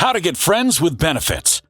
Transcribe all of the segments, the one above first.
How to get friends with benefits.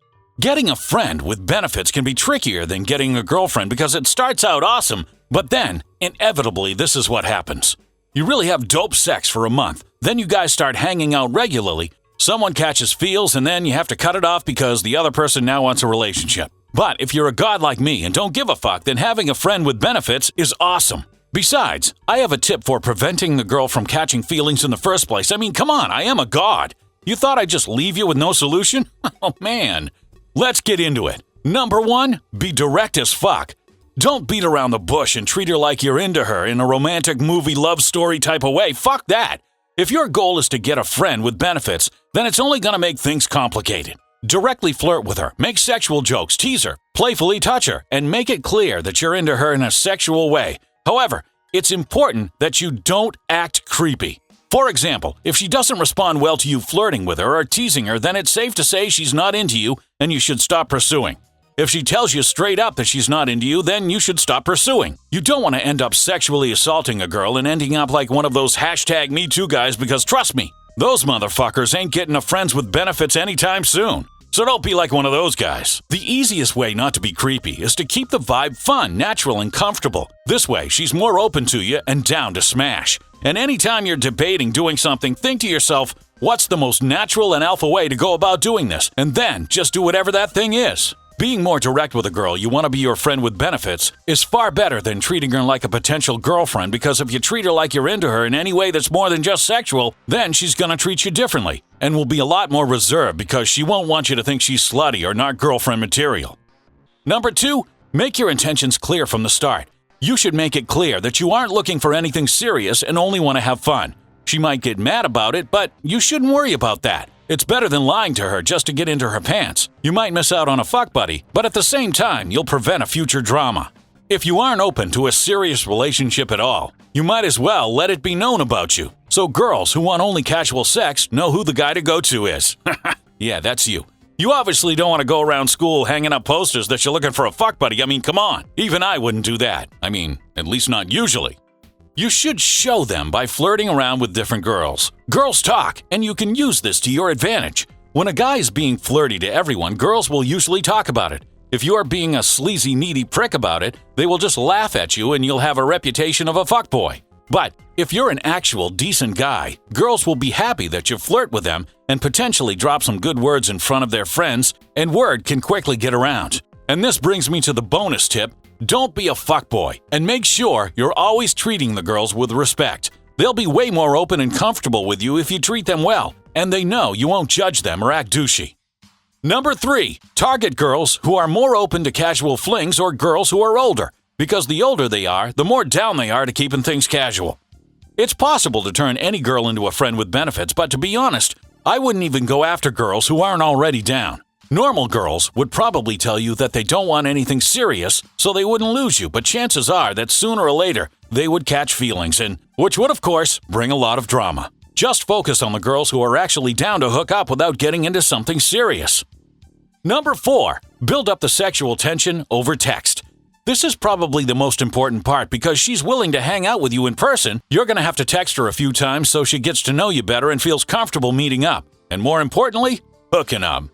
Getting a friend with benefits can be trickier than getting a girlfriend because it starts out awesome, but then, inevitably, this is what happens. You really have dope sex for a month, then you guys start hanging out regularly, someone catches feels, and then you have to cut it off because the other person now wants a relationship. But if you're a god like me and don't give a fuck, then having a friend with benefits is awesome. Besides, I have a tip for preventing the girl from catching feelings in the first place. I mean, come on, I am a god. You thought I'd just leave you with no solution? Oh man. Let's get into it. Number 1, be direct as fuck. Don't beat around the bush and treat her like you're into her in a romantic movie love story type of way. Fuck that. If your goal is to get a friend with benefits, then it's only going to make things complicated. Directly flirt with her, make sexual jokes, tease her, playfully touch her, and make it clear that you're into her in a sexual way. However, it's important that you don't act creepy. For example, if she doesn't respond well to you flirting with her or teasing her, then it's safe to say she's not into you and you should stop pursuing. If she tells you straight up that she's not into you, then you should stop pursuing. You don't want to end up sexually assaulting a girl and ending up like one of those #MeToo guys because trust me, those motherfuckers ain't getting a friends with benefits anytime soon. So don't be like one of those guys. The easiest way not to be creepy is to keep the vibe fun, natural, and comfortable. This way, she's more open to you and down to smash. And anytime you're debating doing something, think to yourself, what's the most natural and alpha way to go about doing this? And then just do whatever that thing is. Being more direct with a girl you want to be your friend with benefits is far better than treating her like a potential girlfriend, because if you treat her like you're into her in any way that's more than just sexual, then she's going to treat you differently and will be a lot more reserved because she won't want you to think she's slutty or not girlfriend material. Number 2, make your intentions clear from the start. You should make it clear that you aren't looking for anything serious and only want to have fun. She might get mad about it, but you shouldn't worry about that. It's better than lying to her just to get into her pants. You might miss out on a fuck buddy, but at the same time, you'll prevent a future drama. If you aren't open to a serious relationship at all, you might as well let it be known about you. So girls who want only casual sex know who the guy to go to is. Yeah, that's you. You obviously don't want to go around school hanging up posters that you're looking for a fuck buddy. I mean, come on. Even I wouldn't do that. I mean, at least not usually. You should show them by flirting around with different girls. Girls talk, and you can use this to your advantage. When a guy is being flirty to everyone, girls will usually talk about it. If you are being a sleazy, needy prick about it, they will just laugh at you and you'll have a reputation of a fuckboy. But if you're an actual decent guy, girls will be happy that you flirt with them and potentially drop some good words in front of their friends, and word can quickly get around. And this brings me to the bonus tip. Don't be a fuckboy, and make sure you're always treating the girls with respect. They'll be way more open and comfortable with you if you treat them well, and they know you won't judge them or act douchey. Number 3, target girls who are more open to casual flings or girls who are older, because the older they are, the more down they are to keeping things casual. It's possible to turn any girl into a friend with benefits, but to be honest, I wouldn't even go after girls who aren't already down. Normal girls would probably tell you that they don't want anything serious, so they wouldn't lose you, but chances are that sooner or later, they would catch feelings, and which would, of course, bring a lot of drama. Just focus on the girls who are actually down to hook up without getting into something serious. Number 4, build up the sexual tension over text. This is probably the most important part because she's willing to hang out with you in person. You're going to have to text her a few times so she gets to know you better and feels comfortable meeting up. And more importantly, hooking up.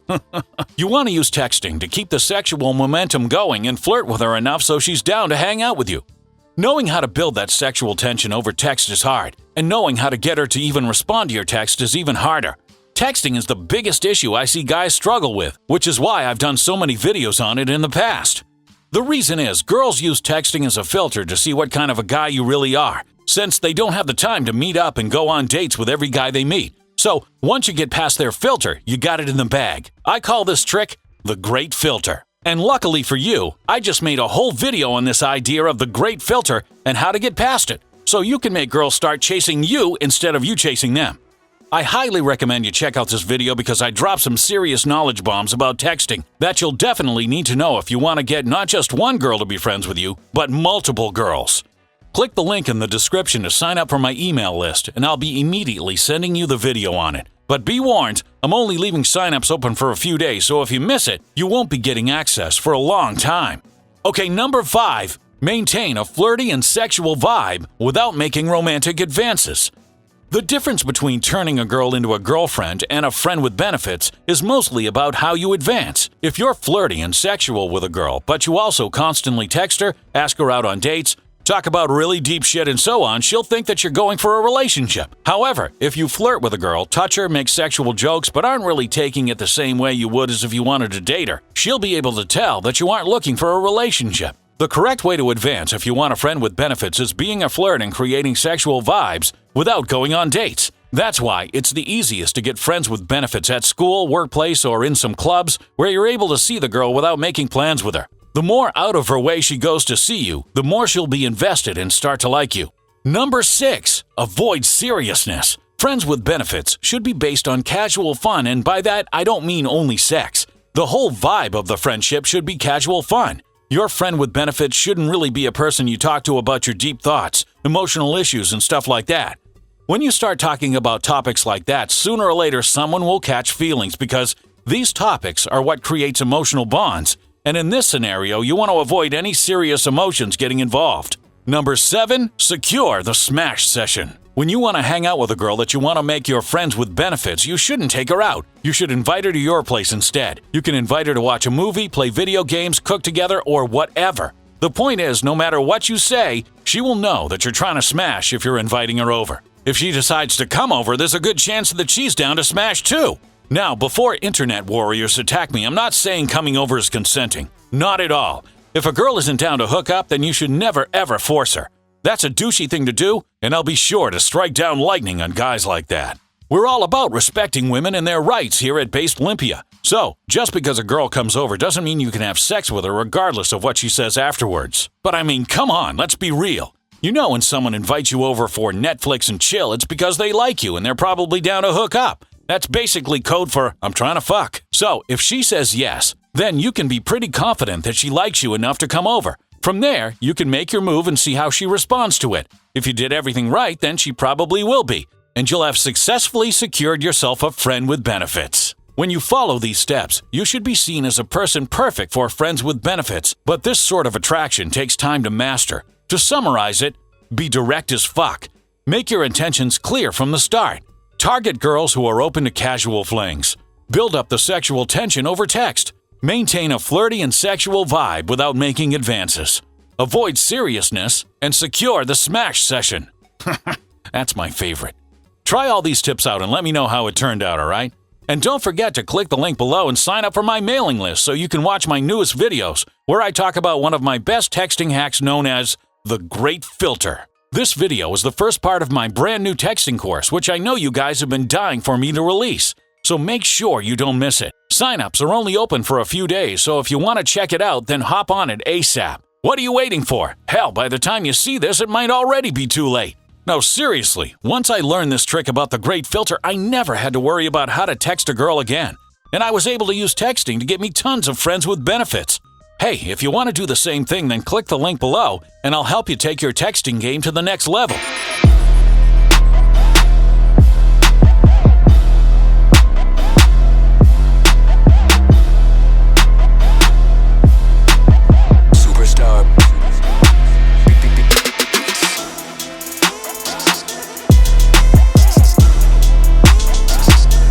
You want to use texting to keep the sexual momentum going and flirt with her enough so she's down to hang out with you. Knowing how to build that sexual tension over text is hard, and knowing how to get her to even respond to your text is even harder. Texting is the biggest issue I see guys struggle with, which is why I've done so many videos on it in the past. The reason is, girls use texting as a filter to see what kind of a guy you really are, since they don't have the time to meet up and go on dates with every guy they meet. So, once you get past their filter, you got it in the bag. I call this trick the Great Filter. And luckily for you, I just made a whole video on this idea of the Great Filter and how to get past it, so you can make girls start chasing you instead of you chasing them. I highly recommend you check out this video because I dropped some serious knowledge bombs about texting that you'll definitely need to know if you want to get not just one girl to be friends with you, but multiple girls. Click the link in the description to sign up for my email list, and I'll be immediately sending you the video on it. But be warned, I'm only leaving signups open for a few days, so if you miss it, you won't be getting access for a long time. Okay, number 5, maintain a flirty and sexual vibe without making romantic advances. The difference between turning a girl into a girlfriend and a friend with benefits is mostly about how you advance. If you're flirty and sexual with a girl, but you also constantly text her, ask her out on dates, talk about really deep shit and so on, she'll think that you're going for a relationship. However, if you flirt with a girl, touch her, make sexual jokes, but aren't really taking it the same way you would as if you wanted to date her, she'll be able to tell that you aren't looking for a relationship. The correct way to advance if you want a friend with benefits is being a flirt and creating sexual vibes without going on dates. That's why it's the easiest to get friends with benefits at school, workplace, or in some clubs where you're able to see the girl without making plans with her. The more out of her way she goes to see you, the more she'll be invested and start to like you. Number 6. Avoid seriousness. Friends with benefits should be based on casual fun, and by that I don't mean only sex. The whole vibe of the friendship should be casual fun. Your friend with benefits shouldn't really be a person you talk to about your deep thoughts, emotional issues, and stuff like that. When you start talking about topics like that, sooner or later someone will catch feelings because these topics are what creates emotional bonds. And in this scenario, you want to avoid any serious emotions getting involved. Number 7. Secure the smash session. When you want to hang out with a girl that you want to make your friends with benefits, you shouldn't take her out. You should invite her to your place instead. You can invite her to watch a movie, play video games, cook together, or whatever. The point is, no matter what you say, she will know that you're trying to smash if you're inviting her over. If she decides to come over, there's a good chance that she's down to smash too. Now, before internet warriors attack me, I'm not saying coming over is consenting. Not at all. If a girl isn't down to hook up, then you should never ever force her. That's a douchey thing to do, and I'll be sure to strike down lightning on guys like that. We're all about respecting women and their rights here at Based Olympia. So, just because a girl comes over doesn't mean you can have sex with her regardless of what she says afterwards. But I mean, come on, let's be real. You know when someone invites you over for Netflix and chill, it's because they like you and they're probably down to hook up. That's basically code for, I'm trying to fuck. So, if she says yes, then you can be pretty confident that she likes you enough to come over. From there, you can make your move and see how she responds to it. If you did everything right, then she probably will be, and you'll have successfully secured yourself a friend with benefits. When you follow these steps, you should be seen as a person perfect for friends with benefits, but this sort of attraction takes time to master. To summarize it, be direct as fuck. Make your intentions clear from the start. Target girls who are open to casual flings. Build up the sexual tension over text. Maintain a flirty and sexual vibe without making advances. Avoid seriousness and secure the smash session. That's my favorite. Try all these tips out and let me know how it turned out, alright? And don't forget to click the link below and sign up for my mailing list so you can watch my newest videos where I talk about one of my best texting hacks known as the Great Filter. This video is the first part of my brand new texting course, which I know you guys have been dying for me to release. So make sure you don't miss it. Sign-ups are only open for a few days, so if you want to check it out, then hop on it ASAP. What are you waiting for? Hell, by the time you see this, it might already be too late. No, seriously, once I learned this trick about the Great Filter, I never had to worry about how to text a girl again. And I was able to use texting to get me tons of friends with benefits. Hey, if you want to do the same thing, then click the link below, and I'll help you take your texting game to the next level.